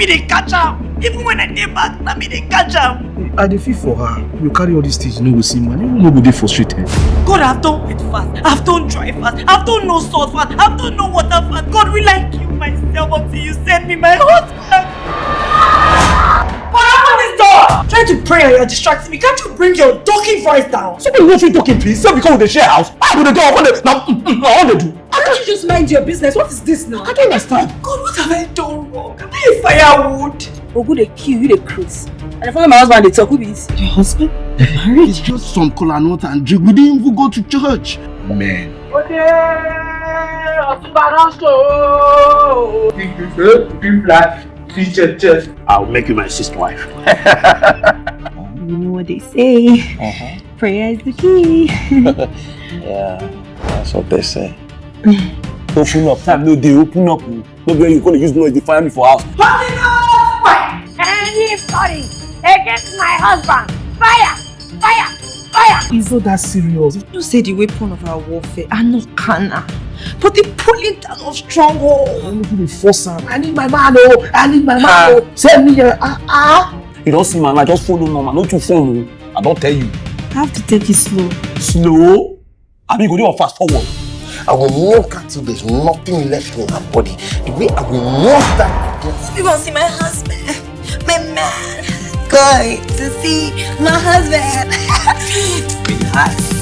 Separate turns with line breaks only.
me they catch am. Even when I dey back, na me they catch am.
I dey feel for her. You carry all these things, you no go see man. You no go dey frustrated.
God, I've done wet fast. I've done dry fast. I've done no salt fast. I've done no water fast. God, will I kill myself until you send me my husband? But open this door! Trying to pray and you're distracting me. Can't you bring your talking voice down?
Somebody wants you talking, please. Say because we dey share house. I go dey go on the now. I want to do.
How can't you just mind your business? What is this now?
I don't understand.
God, what have I done wrong? Am I a firewood?
Ogu dey kill, you dey craze. And I follow my husband, they talk. Who be this? Your husband? Married?
It's just some kola nut and drink. We didn't even go to church. Man.
Okay. I'll make you my sister wife.
You know what they say. Prayer is the key.
Yeah, that's what they say. Open up, time no day, open up. Maybe you're going to use noise to find me for house.
Anybody against my husband, fire, fire, fire.
It's not that serious.
You say the weapon of our warfare are not carnal, but the pulling down of strongholds.
I'm going to force her. I need my man, oh. I need my man, oh. Send me here.
You don't see man, I just follow mama, not you follow. I don't tell you.
I have to take it slow.
Slow? I mean, go do fast forward.
I will milk her till there's nothing left in her body. The way I will milk that.
You want to see my husband, my man. Going to see my husband. Relax.